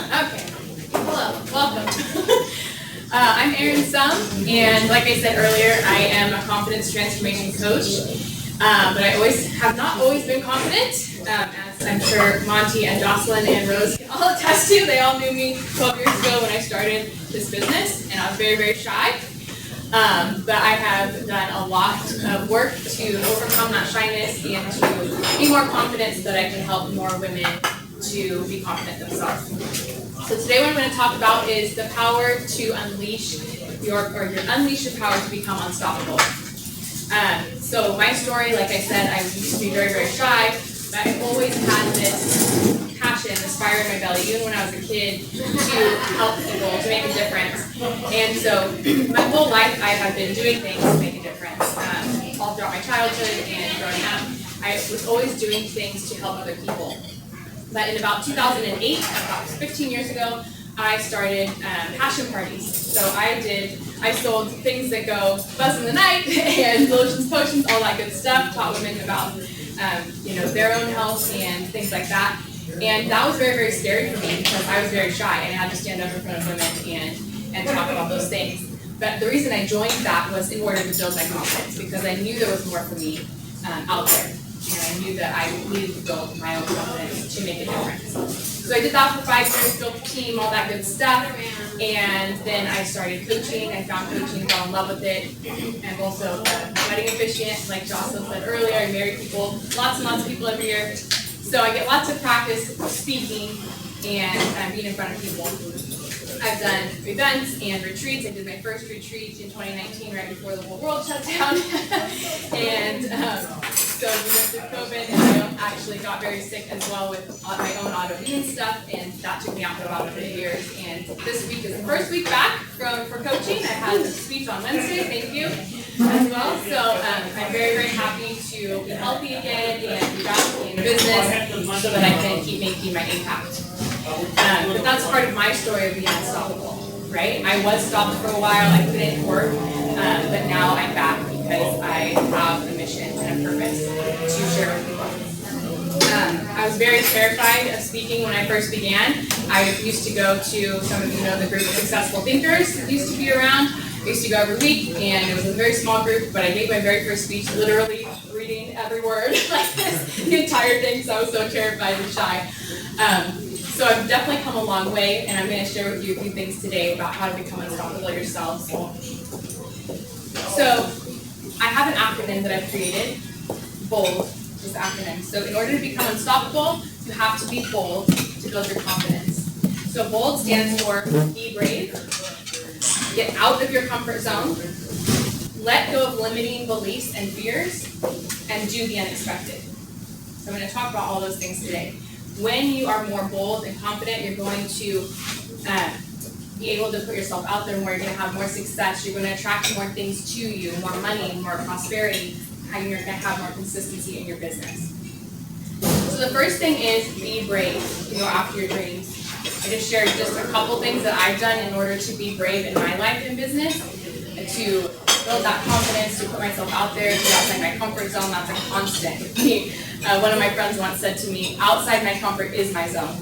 Okay. Hello. Welcome. I'm Erin Summ, and like I said earlier, I am a confidence transformation coach. But I have not always been confident, as I'm sure Monty and Jocelyn and Rose can all attest to. They all knew me 12 years ago when I started this business, and I was very, very shy. But I have done a lot of work to overcome that shyness and to be more confident so that I can help more women to be confident themselves. So today what I'm going to talk about is the power to unleash unleash your power to become unstoppable. So my story, like I said, I used to be very, very shy, but I always had this passion, this fire in my belly, even when I was a kid, to help people, to make a difference. And so my whole life I have been doing things to make a difference. All throughout my childhood and growing up, I was always doing things to help other people. But in about 2008, about 15 years ago, I started passion parties. So I sold things that go buzz in the night and lotions, potions, all that good stuff, taught women about their own health and things like that. And that was very, very scary for me because I was very shy and I had to stand up in front of women and talk about those things. But the reason I joined that was in order to build my confidence because I knew there was more for me out there. And I knew that I needed to build my own confidence to make a difference. So I did that for 5 years, built a team, all that good stuff. And then I started coaching. I found coaching, fell in love with it. I'm also a wedding officiant, like Jocelyn said earlier. I marry people, lots and lots of people every year. So I get lots of practice speaking and being in front of people. I've done events and retreats. I did my first retreat in 2019, right before the whole world shut down. And so through COVID, I actually got very sick as well with my own autoimmune stuff, and that took me out for about 3 years. And this week is the first week back for coaching. I had a speech on Wednesday, thank you, as well. So I'm very, very happy to be healthy again and be back in business so that I can keep making my impact. But that's part of my story of being unstoppable, right? I was stopped for a while, I couldn't work, but now I'm back because I have a mission and a purpose to share with people. I was very terrified of speaking when I first began. I used to go to, some of you know the group of successful thinkers that used to be around. I used to go every week, and it was a very small group, but I gave my very first speech literally reading every word like this, the entire thing, so I was so terrified and shy. So I've definitely come a long way, and I'm going to share with you a few things today about how to become unstoppable yourselves. So I have an acronym that I've created, BOLD is the acronym. So in order to become unstoppable, you have to be bold to build your confidence. So BOLD stands for be brave, get out of your comfort zone, let go of limiting beliefs and fears, and do the unexpected. So I'm going to talk about all those things today. When you are more bold and confident, you're going to be able to put yourself out there more. You're going to have more success. You're going to attract more things to you, more money, more prosperity, and you're going to have more consistency in your business. So the first thing is be brave to go after your dreams. I just shared just a couple things that I've done in order to be brave in my life and business, to build that confidence, to put myself out there, to get outside my comfort zone. That's a constant with me. One of my friends once said to me, outside my comfort is my zone.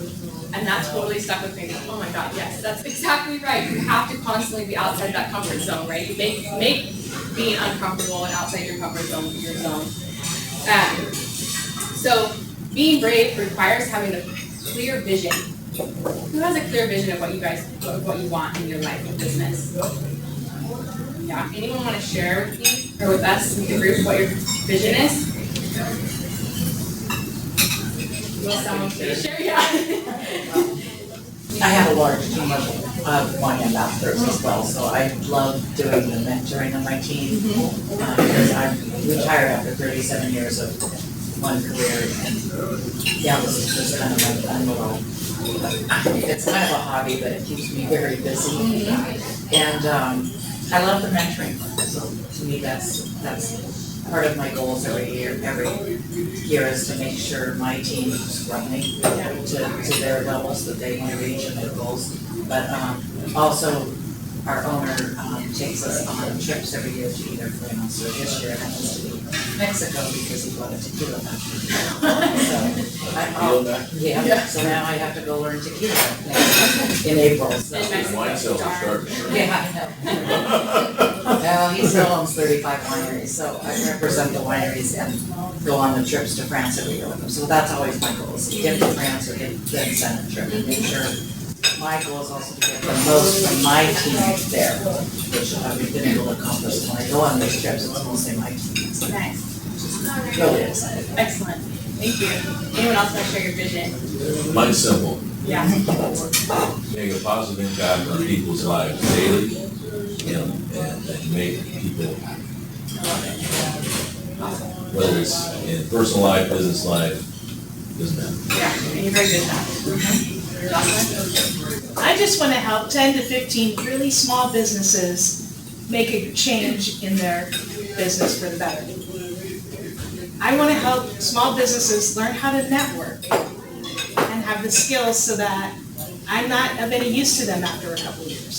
And that totally stuck with me. Oh my God, yes, that's exactly right. You have to constantly be outside that comfort zone, right? You make being uncomfortable and outside your comfort zone your zone. So being brave requires having a clear vision. Who has a clear vision of what you want in your life and business? Yeah, anyone want to share with me or with us in the group what your vision is? Will someone please share? Yeah. I have a large team of wine ambassadors as well, so I love doing the mentoring of my team because I'm retired after 37 years of one career, and yeah, this is just kind of like fun little. It's kind of a hobby, but it keeps me very busy, and I love the mentoring. So to me, that's part of my goals every year is to make sure my team is running to their levels that they want to reach and their goals. But also our owner takes us on trips every year to either France, so this year it happens to be Mexico because he bought a tequila factory. So now I have to go learn tequila in April, so. Wine sales are starting. Yeah, I know. Well, he still owns 35 wineries, so I represent the wineries and go on the trips to France every year with them. So that's always my goal, is to get to France or get then send a trip and make sure. My goal is also to get the most from my team there, which I've been able to accomplish. When I go on these trips, it's mostly my team. So Nice. really excited. Excellent. Thank you. Anyone else want to share your vision? Mine's simple, Yeah. make a positive impact on people's lives daily, and make people happy. I love it. Awesome. Whether it's in personal life, business life, doesn't matter. Yeah, and you're very good at that. Jocelyn? I just want to help 10 to 15 really small businesses make a change in their business for the better. I want to help small businesses learn how to network and have the skills so that I'm not of any use to them after a couple of years.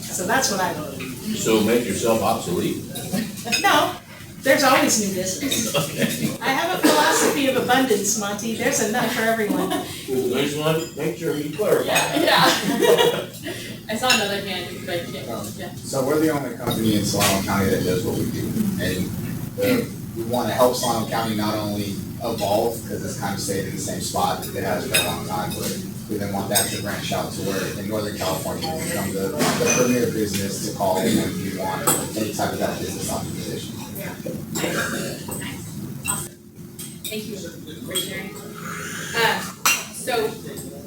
So that's what I believe. So make yourself obsolete. No, there's always new business. I have a philosophy of abundance, Monty. There's enough for everyone. I just want to make sure you clarify. Yeah. I saw another hand, but yeah. So we're the only company in Solano County that does what we do. And we want to help Solano County not only evolve, because it's kind of stayed in the same spot that it has for a long time, but we then want that to branch out to where in Northern California we become the premier business to call when you want any type of that business on the position. Awesome. Thank you for sharing. So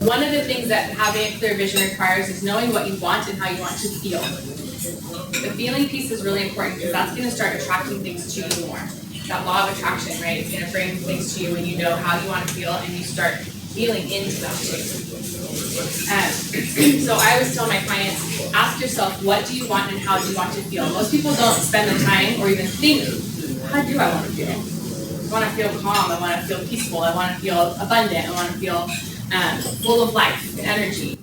one of the things that having a clear vision requires is knowing what you want and how you want to feel. The feeling piece is really important because that's going to start attracting things to you more. That law of attraction, right? It's going to bring things to you when you know how you want to feel and you start feeling into that too. So I always tell my clients, ask yourself, what do you want and how do you want to feel? Most people don't spend the time or even think, how do I want to feel? I want to feel calm, I want to feel peaceful, I want to feel abundant, I want to feel full of life and energy.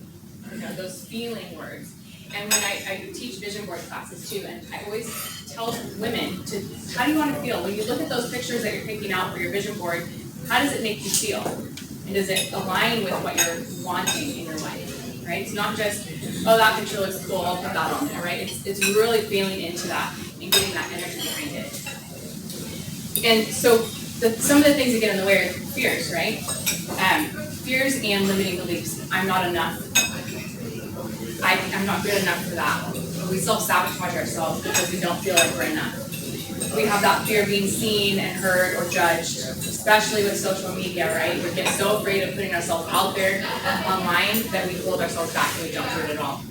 Those feeling words. And when I teach vision board classes too, and I always tell women to, how do you want to feel? When you look at those pictures that you're picking out for your vision board, how does it make you feel? And does it align with what you're wanting in your life, right? It's not just, oh, that picture looks cool, I'll put that on there, right? It's really feeling into that and getting that energy behind it. And so some of the things that get in the way are fears, right? Fears and limiting beliefs. I'm not enough. I'm not good enough for that. We self-sabotage ourselves because we don't feel like we're enough. We have that fear of being seen and heard or judged, especially with social media, right? We get so afraid of putting ourselves out there online that we hold ourselves back and we don't do it at all.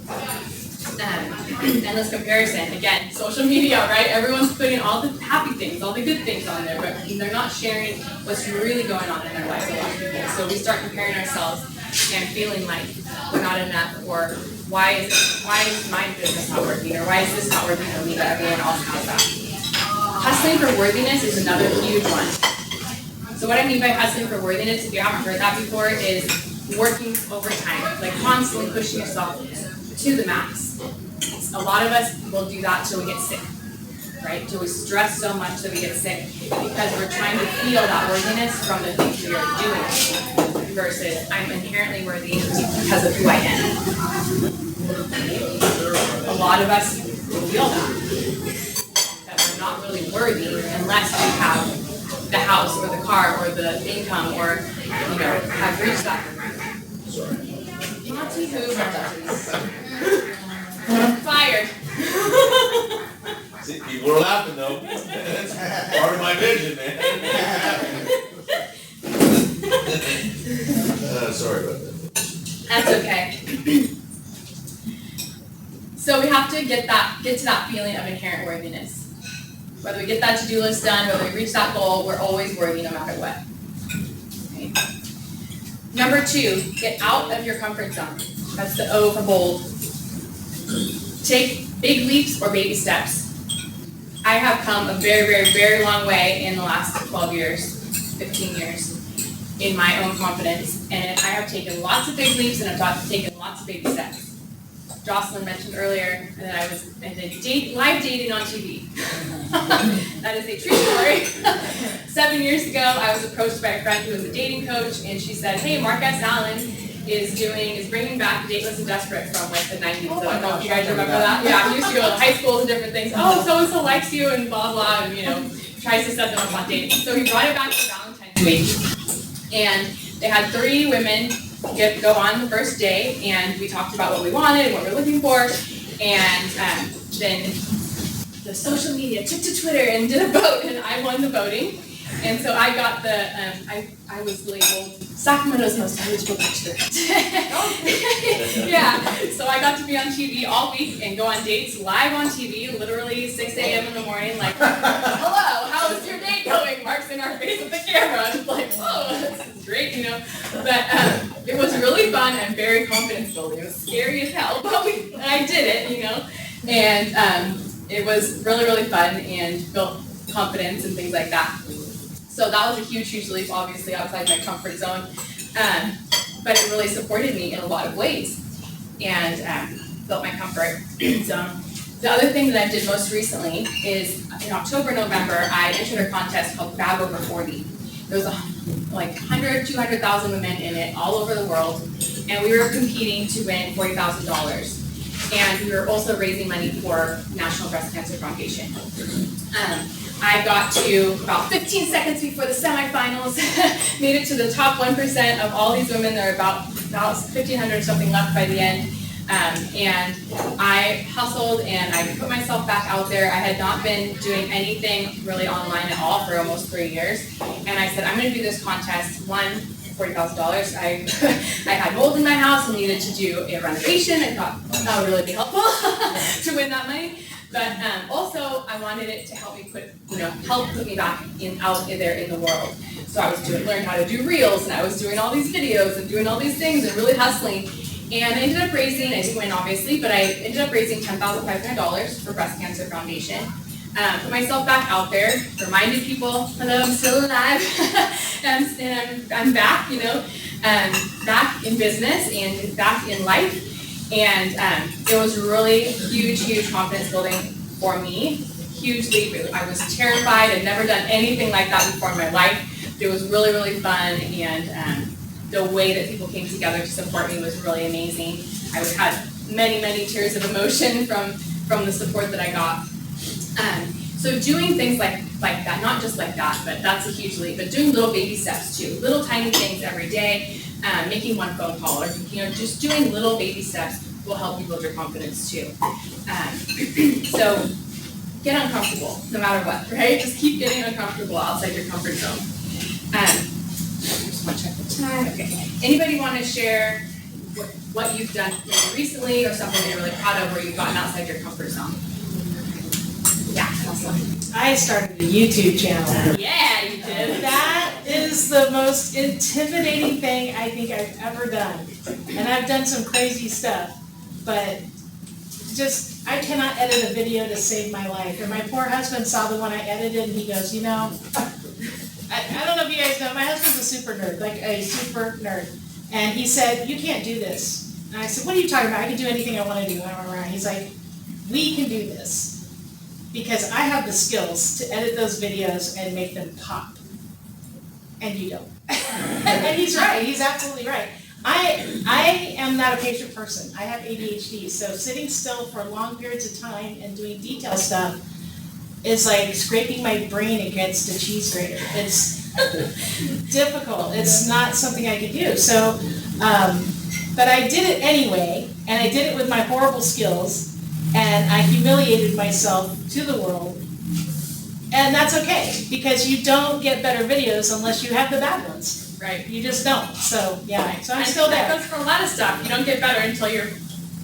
Endless comparison, again, social media, right? Everyone's putting all the happy things, all the good things on there, but they're not sharing what's really going on in their lives, a lot of people. So we start comparing ourselves and feeling like we're not enough, or why is my business not working, or why is this not working for me that everyone else has that? Hustling for worthiness is another huge one. So what I mean by hustling for worthiness, if you haven't heard that before, is working overtime, like constantly pushing yourself to the max. A lot of us will do that till we get sick, right? Till we stress so much that we get sick because we're trying to feel that worthiness from the things we are doing versus I'm inherently worthy because of who I am. A lot of us will feel that we're not really worthy unless we have the house or the car or the income or, have reached that. Not too fired. See, people are laughing though. That's part of my vision, man. Sorry about that. That's okay. So we have to get to that feeling of inherent worthiness. Whether we get that to-do list done, whether we reach that goal, we're always worthy no matter what. Okay. Number 2, get out of your comfort zone. That's the O for bold. Take big leaps or baby steps. I have come a very, very, very long way in the last 12 years, 15 years in my own confidence. And I have taken lots of big leaps and I've taken lots of baby steps. Jocelyn mentioned earlier, and then I did live dating on TV. That is a true story. 7 years ago, I was approached by a friend who was a dating coach, and she said, "Hey, Mark S. Allen is bringing back Dateless and Desperate from like the 90s. So I don't know if you guys remember that. Yeah, he used to go to high schools and different things. Oh, so-and-so likes you and blah, blah, and tries to set them up on dating. So he brought it back for Valentine's Week. And they had 3 women go on the first day, and we talked about what we wanted and what we were looking for. And then the social media took to Twitter and did a vote, and I won the voting. And so I got I was labeled Sacramento's most eligible bachelorette. Yeah, so I got to be on TV all week and go on dates live on TV, literally 6 a.m. in the morning, like, hello, how is your date going? Mark's in our face with the camera. I was like, whoa, this is great, But it was really fun and very confidence building. It was scary as hell, but I did it, And it was really, really fun and built confidence and things like that. So that was a huge leap, obviously, outside my comfort zone. But it really supported me in a lot of ways and built my comfort zone. The other thing that I did most recently is in October, November, I entered a contest called Grab Over 40. There was like 100, 200,000 women in it all over the world. And we were competing to win $40,000. And we were also raising money for National Breast Cancer Foundation. I got to about 15 seconds before the semifinals, made it to the top 1% of all these women. There were about 1,500 something left by the end. And I hustled and I put myself back out there. I had not been doing anything really online at all for almost 3 years. And I said, I'm going to do this contest. One, $40,000. I had mold in my house and needed to do a renovation. I thought that would really be helpful to win that money. But also, I wanted it to help me put me back out there in the world. So I was learning how to do reels, and I was doing all these videos and doing all these things and really hustling. And I ended up raising, I didn't win obviously, but I ended up raising $10,500 for Breast Cancer Foundation. Put myself back out there, reminded people, hello, I'm still alive, and I'm back, back in business and back in life. And it was really huge confidence building for me. Huge leap. I was terrified. I'd never done anything like that before in my life. It was really fun, and the way that people came together to support me was really amazing. I had many tears of emotion from the support that I got. So doing things like that, not just like that, but that's a huge leap, but doing little baby steps too, little tiny things every day. Making one phone call or just doing little baby steps will help you build your confidence too. So get uncomfortable no matter what, right? Just keep getting uncomfortable outside your comfort zone. I just want to check the time. Okay. Anybody want to share what you've done recently or something that you're really proud of where you've gotten outside your comfort zone? Yeah, awesome. I started a YouTube channel. Yeah, you did. That is the most intimidating thing I think I've ever done. And I've done some crazy stuff, but I cannot edit a video to save my life. And my poor husband saw the one I edited and he goes, I don't know if you guys know, my husband's a super nerd. And he said, you can't do this. And I said, what are you talking about? I can do anything I want to do. He's like, we can do this. Because I have the skills to edit those videos and make them pop. And you don't. And he's right, he's absolutely right. I am not a patient person. I have ADHD, so sitting still for long periods of time and doing detail stuff is like scraping my brain against a cheese grater. It's difficult. It's not something I could do. So, but I did it anyway, and I did it with my horrible skills. And I humiliated myself to the world. And that's okay, because you don't get better videos unless you have the bad ones. Right. You just don't. So, yeah. So I'm still there. That goes for a lot of stuff. You don't get better until you're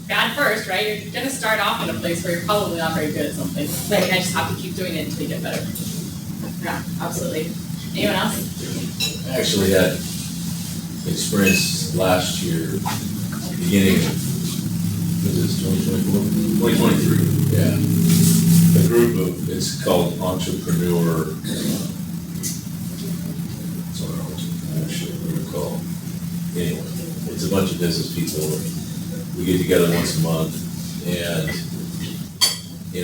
bad first, right? You're going to start off in a place where you're probably not very good at something. But you just have to keep doing it until you get better. Yeah, absolutely. Anyone else? I actually had experience last year, beginning of 2023, yeah. A group of, it's called Entrepreneur, anyway, it's a bunch of business people. We get together once a month, And,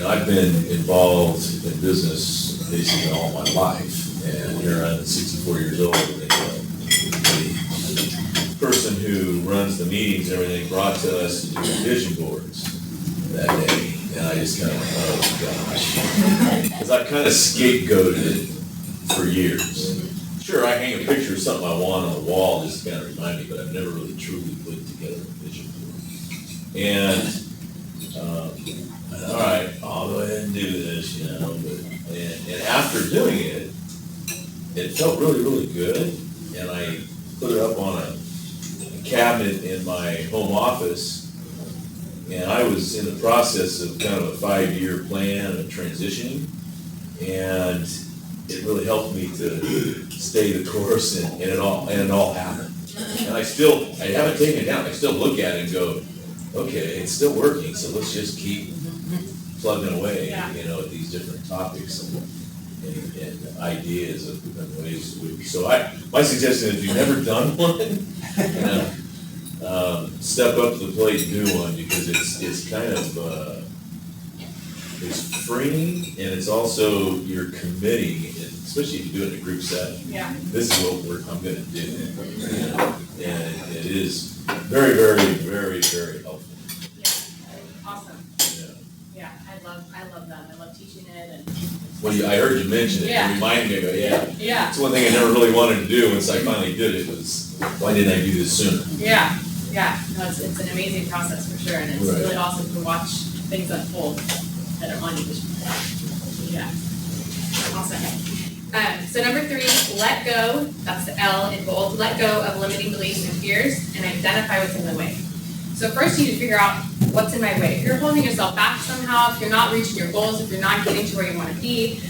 I've been involved in business basically all my life, and here I'm 64 years old, and the person who runs the meetings and everything brought to us to do vision boards that day, and I just kind of went, oh gosh. Because I've kind of scapegoated it for years. Sure, I hang a picture of something I want on the wall just to kind of remind me, but I've never really truly put together a vision board. And, all right, I'll go ahead and do this, and after doing it, it felt really, really good, and I put it up on a cabinet in my home office, and I was in the process of kind of a 5-year plan of transitioning, and it really helped me to stay the course, and it all happened. And I haven't taken it down. I still look at it and go, okay, it's still working, so let's just keep plugging away, at these different topics and ideas and ways. So my suggestion is, if you've never done one, step up to the plate and do one, because it's kind of it's freeing, and it's also you're committing, especially if you do it in a group setting. Yeah. This is what I'm going to do, and it is very, very, very, very helpful. Yeah, awesome. Yeah, I love them. I love teaching it, and. Well, I heard you mention it, Yeah. it reminded me, I go, Yeah. It's one thing I never really wanted to do, once I finally did it, was, why didn't I do this sooner? Yeah. No, it's an amazing process for sure, and it's Right. really awesome to watch things unfold that are on your vision board. Yeah. Awesome. So number 3, let go. That's the L in bold. Let go of limiting beliefs and fears, and identify what's in the way. So first, you need to figure out what's in my way. If you're holding yourself back somehow, if you're not reaching your goals, if you're not getting to where you want to be,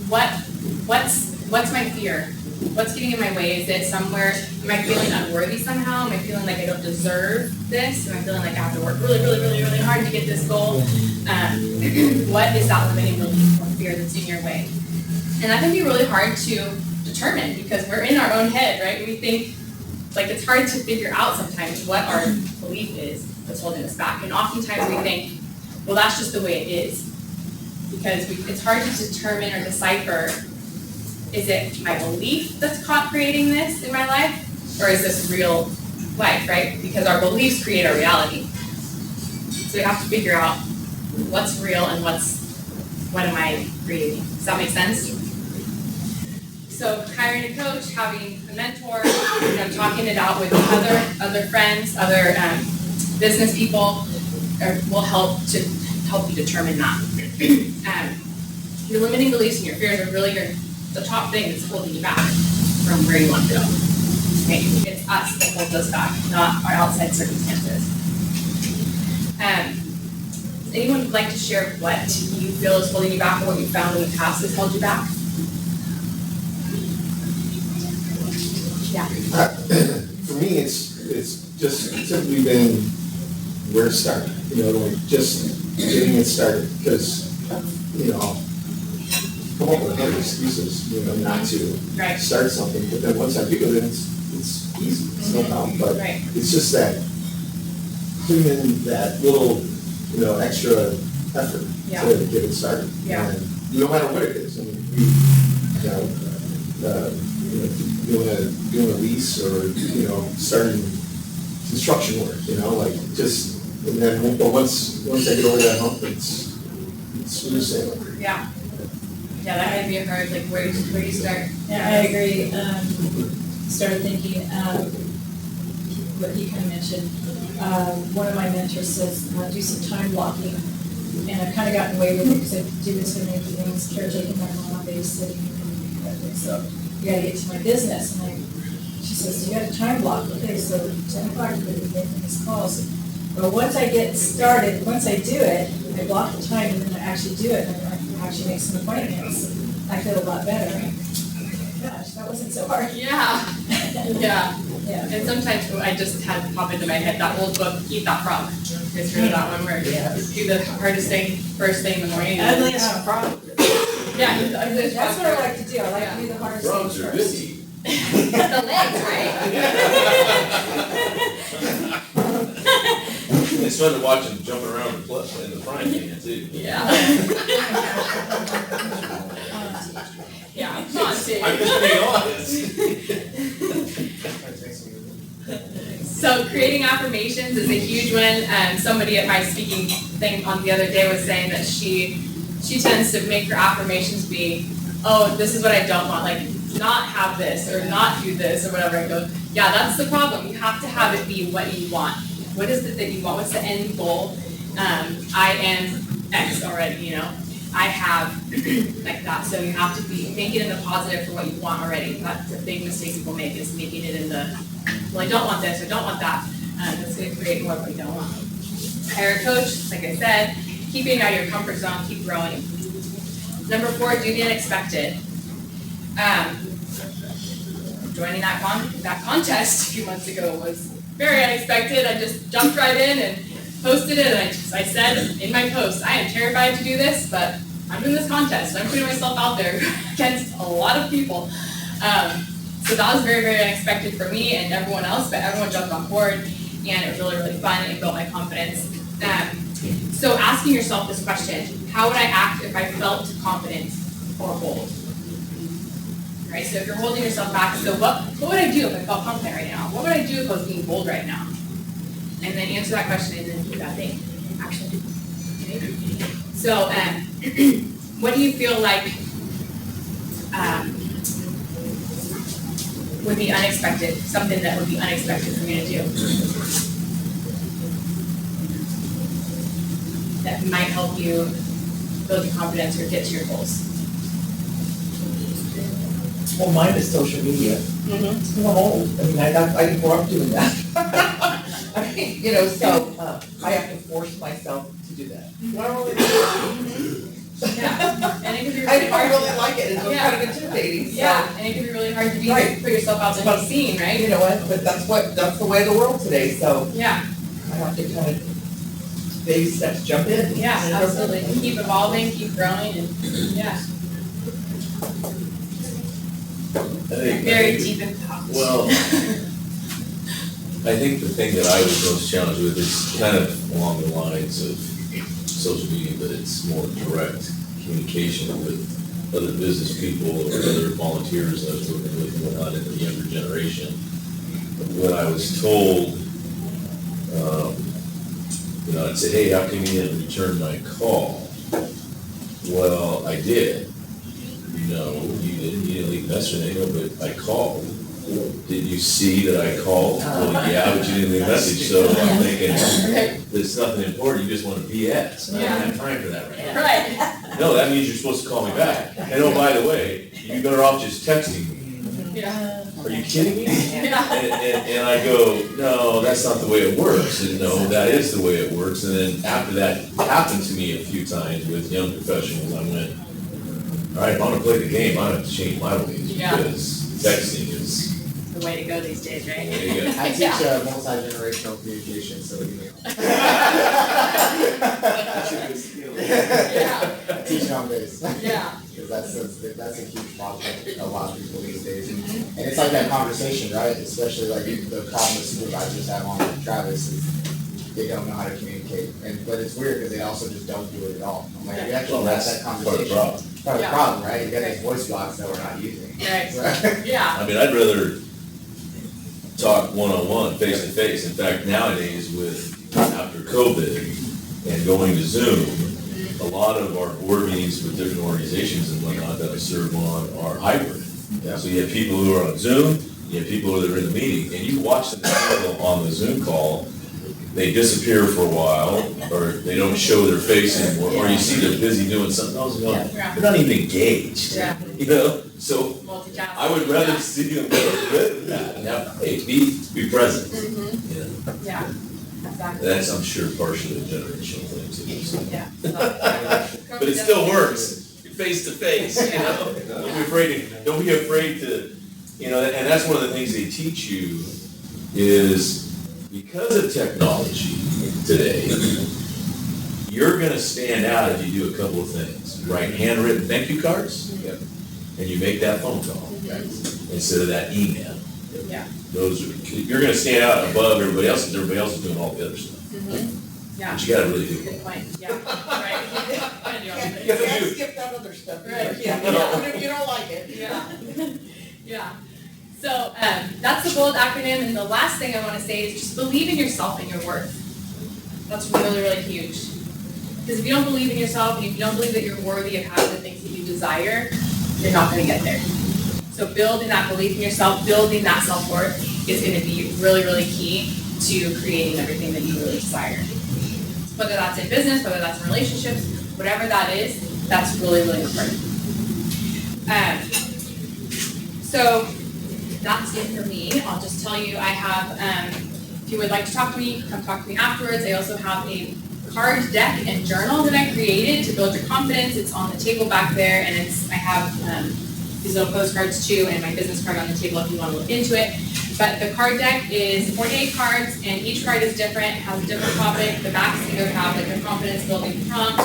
what's my fear? What's getting in my way? Is it somewhere? Am I feeling unworthy somehow? Am I feeling like I don't deserve this? Am I feeling like I have to work really, really, really, really hard to get this goal? What is that limiting belief or fear that's in your way? And that can be really hard to determine, because we're in our own head, right? We think, it's hard to figure out sometimes what our belief is that's holding us back. And oftentimes we think, well, that's just the way it is. Because it's hard to determine or decipher, is it my belief that's creating this in my life? Or is this real life, right? Because our beliefs create our reality. So we have to figure out what's real and what am I creating. Does that make sense? So hiring a coach, having a mentor, talking it out with other friends, other business people, will help you determine that. Your limiting beliefs and your fears are really the top thing that's holding you back from where you want to go. Okay? It's us that holds us back, not our outside circumstances. Does anyone like to share what you feel is holding you back, or what you found in the past has held you back? Yeah. For me, it's just simply been where to start, just getting it started, because, come up with 100 excuses, not to start something, but then once I do it, it's easy, it's no problem, but it's just that putting in that little, extra effort to get it started. Yeah. And no matter what it is, doing a lease, or, starting construction work, and then, but once I get over that hump, it's smooth sailing. Yeah, that might be hard, where do you start? Yeah, I agree. Started thinking, what he kind of mentioned, one of my mentors says, do some time blocking. And I've kind of gotten away with it because I do this for many things, caretaking my mom, babysitting, and everything. So you gotta get to my business. And she says, you got a time block. Okay, so 10 o'clock, I'm gonna be making these calls. But once I get started, once I do it, I block the time, and then I actually do it, and I actually make some appointments. I feel a lot better. Gosh, that wasn't so hard. Yeah. And sometimes I just had pop into my head that old book, Eat That Frog. It's really that one where you do the hardest thing first thing in the morning. Ugliest frog. Yeah, the ugliest frog. That's what I like to do. I like to do the hardest Frogs things are first. busy. The legs, right? It's fun to watch them jumping around in the frying pan too. Yeah. Yeah, come on, Steve. I'm just being honest. So creating affirmations is a huge one. Somebody at my speaking thing on the other day was saying that she tends to make her affirmations be, oh, this is what I don't want, like not have this or not do this or whatever. I go, yeah, that's the problem. You have to have it be what you want. What is it that you want? What's the end goal? I am X already, you know. I have like that. So you have to be making it in the positive for what you want already. That's a big mistake people make, is making it in the, well, I don't want this, I don't want that. That's going to create more of what you don't want. Hire a coach, like I said, keep getting out of your comfort zone, keep growing. Number 4, do the unexpected. Joining that contest a few months ago was very unexpected. I just jumped right in and posted it, and I said in my post, I am terrified to do this, but I'm doing this contest. I'm putting myself out there against a lot of people. So that was very, very unexpected for me and everyone else, but everyone jumped on board, and it was really, really fun, and it built my confidence. So asking yourself this question, how would I act if I felt confident or bold? Right, so if you're holding yourself back, so what would I do if I felt confident right now? What would I do if I was being bold right now? And then answer that question and then do that thing, actually. Okay? So, what do you feel like would be unexpected, something that would be unexpected for me to do? That might help you build your confidence or get to your goals. Well, mine is social media. Mm-hmm. I'm old. I mean, I grew up doing that. I mean, you know, so I have to force myself to do that. Yeah, and it can be I really don't hard. really like it. It's kind of intimidating. So, Yeah, and it can be really hard to be Right. put yourself out there to be seen, right? you know what? But that's the way of the world today. So Yeah, I have to kind of baby steps jump in. yeah, absolutely. And keep evolving, keep growing, and yeah, very deep in thought. Well, I think the thing that I was most challenged with is kind of along the lines of social media, but it's more direct communication with other business people or other volunteers that I was working with and whatnot in the younger generation. When I was told, I'd say, hey, how come you didn't return my call? Well, I did. No, you didn't leave a message, but I called. Did you see that I called? Well, yeah, but you didn't leave a message, so I'm thinking, there's nothing important, you just want to BS. I don't have time for that right now. Right. No, that means you're supposed to call me back. And oh, by the way, you're better off just texting me. Yeah. Are you kidding me? Yeah. And I go, no, that's not the way it works. And no, that is the way it works. And then after that happened to me a few times with young professionals, I went, all right, if I'm gonna play the game, I have to change my ways Yeah. because texting is The way to go these days, the right? way to go. I teach multi-generational communication, so you Yeah, I teach on this. yeah, Because that's a huge problem with a lot of people these days. And it's like that conversation, right? Especially like the problem that supervisors have on with Travis is they don't know how to communicate. But it's weird because they also just don't do it at all. I'm like, we actually have that conversation. part of the problem. Part of the Yeah. problem, right? You got these voice blocks that we're not using. right, So- yeah, I mean, I'd rather talk one-on-one, face-to-face. In fact, nowadays after COVID and going to Zoom, a lot of our board meetings with different organizations and whatnot that I serve on are hybrid. Yeah. So you have people who are on Zoom, you have people who are in the meeting, and you watch them on the Zoom call, they disappear for a while, or they don't show their face anymore, or you see they're busy doing something else, and Yeah. they're not even engaged. Yeah. You know, so multitasking. I would rather see them go with that and have, hey, be present. Mhm. You know, Yeah, exactly. that's, I'm sure, partially a generational thing too. So. Yeah. But it still works, face to face, you know? Don't be afraid to, you know, and that's one of the things they teach you is because of technology today, you're gonna stand out if you do a couple of things. Write handwritten thank you cards, and you make that phone call instead of that email. Yeah. You're gonna stand out above everybody else because everybody else is doing all the other stuff. Yeah. But you gotta really do it. Good point, yeah, right. Gotta do all of it. You can't skip that other stuff. Right. Yeah, even if you don't like it. Yeah, yeah. So, that's the BOLD acronym, and the last thing I wanna say is just believe in yourself and your worth. That's really, really huge. Because if you don't believe in yourself, and if you don't believe that you're worthy of having the things that you desire, you're not gonna get there. So building that belief in yourself, building that self-worth is gonna be really, really key to creating everything that you really desire. Whether that's in business, whether that's in relationships, whatever that is, that's really, really important. So that's it for me. I'll just tell you, I have, if you would like to talk to me, come talk to me afterwards. I also have a card deck and journal that I created to build your confidence. It's on the table back there, and I have these little postcards too, and my business card on the table if you want to look into it. But the card deck is 48 cards, and each card is different, has a different topic. The backs either have like a confidence building prompt,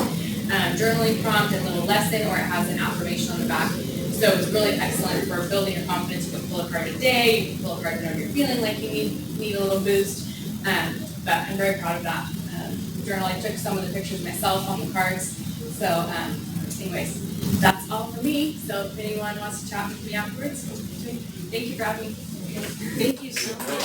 journaling prompt, and a little lesson, or it has an affirmation on the back. So it's really excellent for building your confidence. You can pull a card a day, you can pull a card whenever you're feeling like you need a little boost. But I'm very proud of that journal. I took some of the pictures myself on the cards. So anyways, that's all for me. So if anyone wants to chat with me afterwards, thank you for having me. Thank you so much.